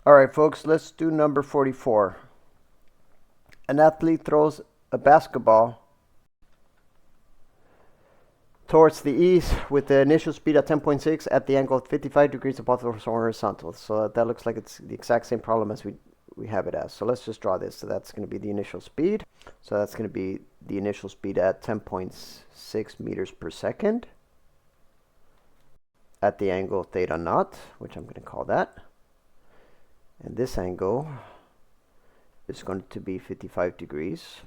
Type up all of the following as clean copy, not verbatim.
All right, folks, let's do number 44. An athlete throws a basketball towards the east with the initial speed at 10.6 at the angle of 55 degrees above the horizontal. So that looks like it's the exact same problem as we have it as. So let's just draw this. So that's going to be the initial speed. So that's going to be the initial speed at 10.6 meters per second at the angle theta naught, which I'm going to call that. And this angle is going to be 55 degrees.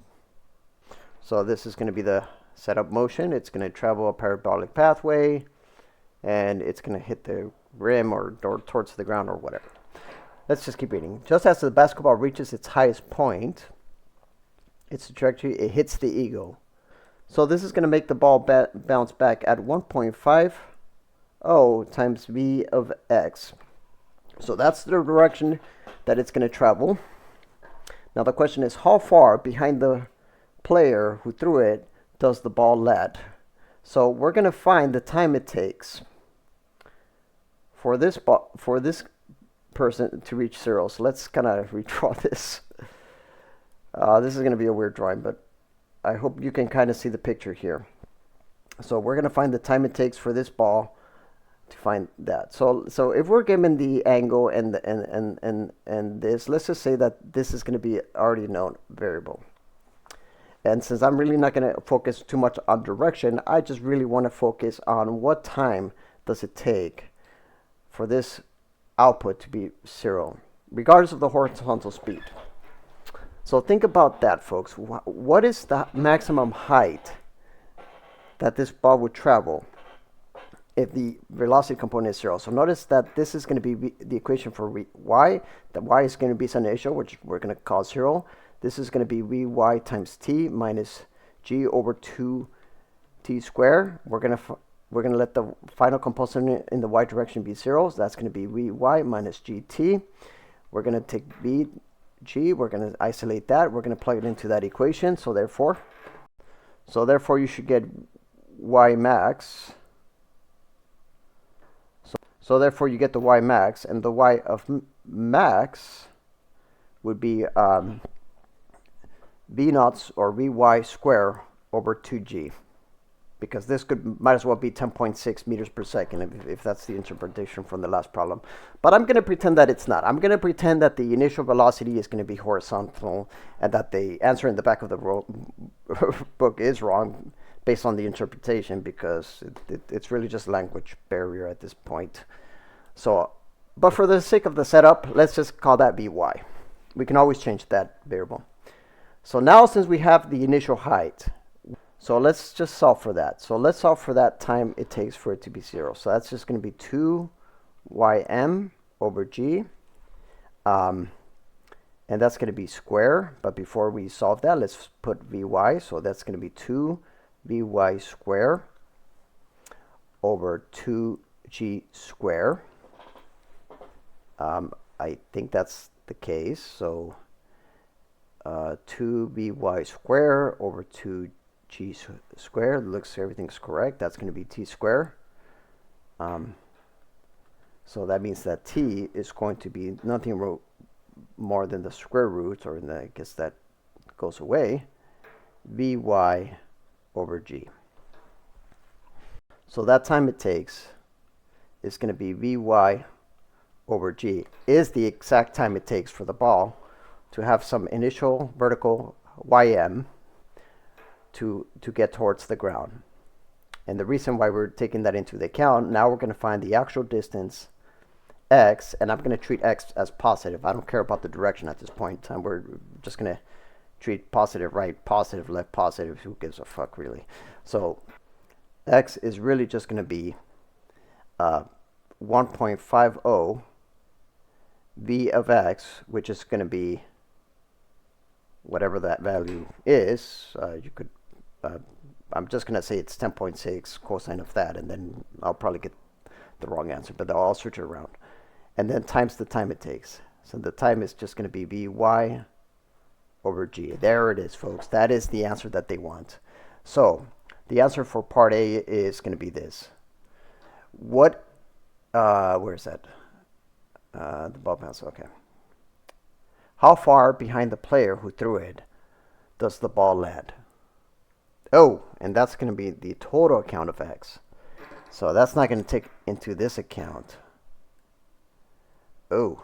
So this is going to be the setup motion. It's going to travel a parabolic pathway, and it's going to hit the rim or towards the ground or whatever. Let's just keep reading. Just as the basketball reaches its highest point, its trajectory, it hits the eagle. So this is going to make the ball bounce back at 1.50 times v of x. So that's the direction that it's going to travel. Now the question is, how far behind the player who threw it does the ball land? So we're going to find the time it takes for this person to reach zero. So let's kind of redraw this. This is going to be a weird drawing, but I hope you can kind of see the picture here. So we're going to find the time it takes for this ball to find that. So if we're given the angle and this, let's just say that this is going to be already known variable. And since I'm really not going to focus too much on direction, I just really want to focus on what time does it take for this output to be zero, regardless of the horizontal speed. So think about that, folks. What is the maximum height that this ball would travel if the velocity component is zero? So notice that this is going to be the equation for y. That y is going to be some initial, which we're going to call zero. This is going to be vy times t minus g over 2t squared. We're going to let the final component in the y direction be zero. So that's going to be vy minus gt. We're going to take v, g. We're going to isolate that. We're going to plug it into that equation. So therefore you should get y max. So therefore you get the y max, and the y of max would be v naught or vy squared over 2g, because this might as well be 10.6 meters per second if that's the interpretation from the last problem. But I'm going to pretend that it's not. I'm going to pretend that the initial velocity is going to be horizontal and that the answer in the back of the book is wrong based on the interpretation, because it's really just language barrier at this point. So, but for the sake of the setup, let's just call that vy. We can always change that variable. So now, since we have the initial height, so let's just solve for that. So let's solve for that time it takes for it to be zero. So that's just going to be 2ym over g. And that's going to be square. But before we solve that, let's put vy. So that's going to be 2vy squared over 2g squared. I think that's the case. So 2vy squared over 2g squared. Looks everything's correct. That's going to be t squared. So that means that t is going to be nothing more than the square root, or I guess that goes away, vy over g. So that time it takes is going to be vy over g, is the exact time it takes for the ball to have some initial vertical ym to get towards the ground. And the reason why we're taking that into the account, now we're going to find the actual distance x, and I'm going to treat x as positive. I don't care about the direction at this point in time. We're just going to treat positive right, positive left, positive. Who gives a fuck, really? So x is really just going to be 1.50 v of x, which is going to be whatever that value is. You could, I'm just going to say it's 10.6 cosine of that, and then I'll probably get the wrong answer, but I'll switch it around. And then times the time it takes. So the time is just going to be vy over g. There it is, folks. That is the answer that they want. So the answer for part A is going to be this. What, where is that? The ball bounce, okay. how far behind the player who threw it does the ball land? Oh, and that's going to be the total account of x. So that's not going to take into this account. Oh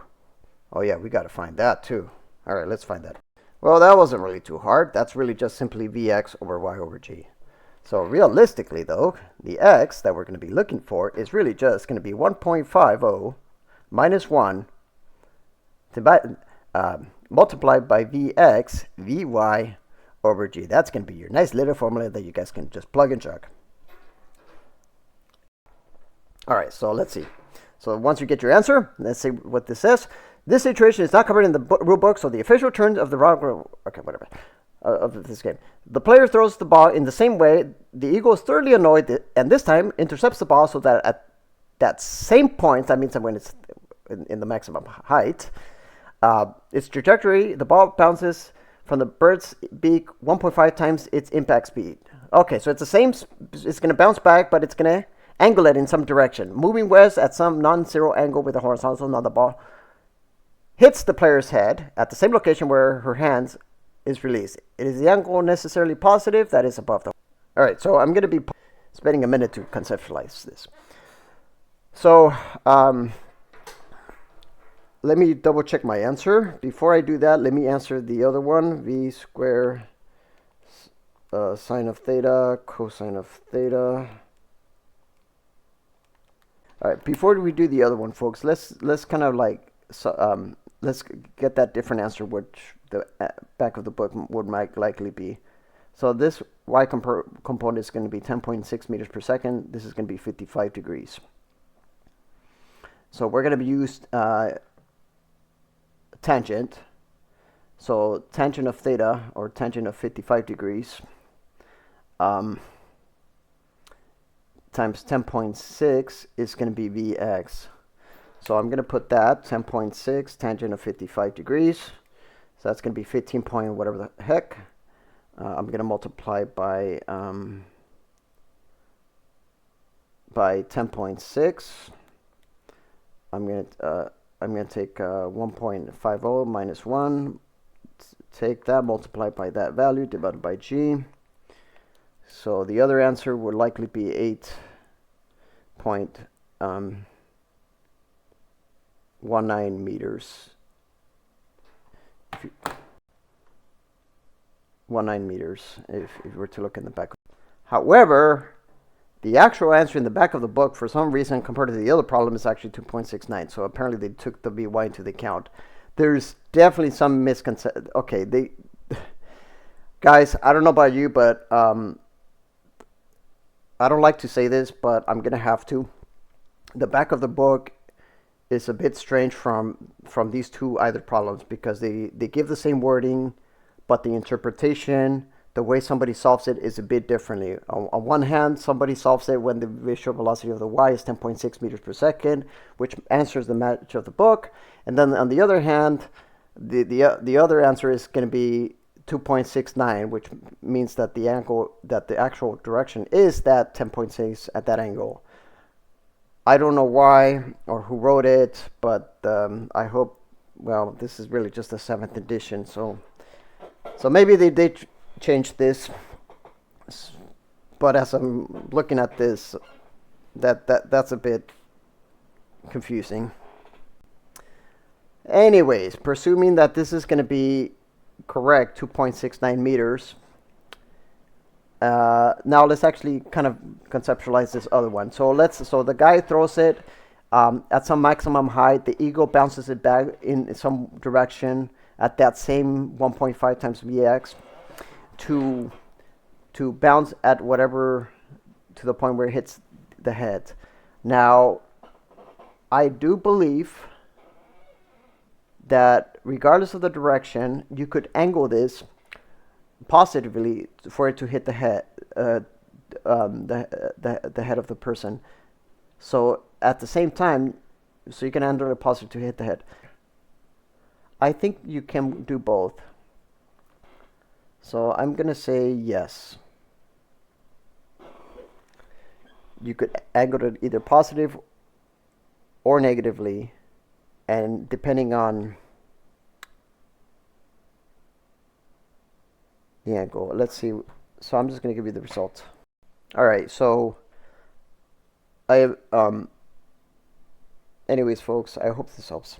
yeah, we got to find that too. All right, let's find that. Well, that wasn't really too hard. That's really just simply Vx over y over g. So realistically though, the x that we're going to be looking for is really just going to be 1.50 minus 1 multiplied by Vx, Vy over g. That's going to be your nice little formula that you guys can just plug and chug. All right, so let's see. So once you get your answer, let's see what this says. This situation is not covered in the rule book, so the official terms of the of this game. The player throws the ball in the same way. The eagle is thoroughly annoyed, and this time intercepts the ball so that at that same point, that means that when it's in the maximum height, its trajectory, the ball bounces from the bird's beak 1.5 times its impact speed. Okay, so it's the same. It's going to bounce back, but it's going to angle it in some direction, moving west at some non-zero angle with a horizontal. Now the ball hits the player's head at the same location where her hands is released. Is the angle necessarily positive? That is above the... All right, so I'm going to be spending a minute to conceptualize this. So let me double check my answer. Before I do that, let me answer the other one. V square sine of theta, cosine of theta. All right, before we do the other one, folks, let's kind of like... let's get that different answer, which the back of the book would likely be. So this y component is going to be 10.6 meters per second. This is going to be 55 degrees. So we're going to use tangent. So tangent of theta, or tangent of 55 degrees, times 10.6 is going to be Vx. So I'm going to put that 10.6 tangent of 55 degrees. So that's going to be 15 point whatever the heck. I'm going to multiply by 10.6. I'm going to take 1.50 minus 1. Take that, multiply by that value, divided by g. So the other answer would likely be 8.19 meters. 19 meters if you were to look in the back. However, the actual answer in the back of the book, for some reason, compared to the other problem, is actually 2.69. So apparently they took the Vy into the account. There's definitely some misconception. Okay, guys, I don't know about you, but I don't like to say this, but I'm gonna have to. The back of the book is a bit strange from these two either problems, because they give the same wording, but the interpretation, the way somebody solves it, is a bit differently. On one hand, somebody solves it when the visual velocity of the y is 10.6 meters per second, which answers the match of the book. And then on the other hand, the other answer is going to be 2.69, which means that the angle, that the actual direction is that 10.6 at that angle. I don't know why or who wrote it, but I hope, well, this is really just the 7th edition, so maybe they did change this, but as I'm looking at this, that's a bit confusing. Anyways, presuming that this is going to be correct, 2.69 meters. Now let's actually kind of conceptualize this other one. So the guy throws it at some maximum height. The eagle bounces it back in some direction at that same 1.5 times Vx to bounce at whatever, to the point where it hits the head. Now, I do believe that regardless of the direction, you could angle this positively for it to hit the head, the head of the person. So at the same time, so you can angle it positive to hit the head. I think you can do both. So I'm gonna say yes. You could angle it either positive or negatively, and depending on the angle. Let's see. So I'm just going to give you the result. All right, so anyways, folks, I hope this helps.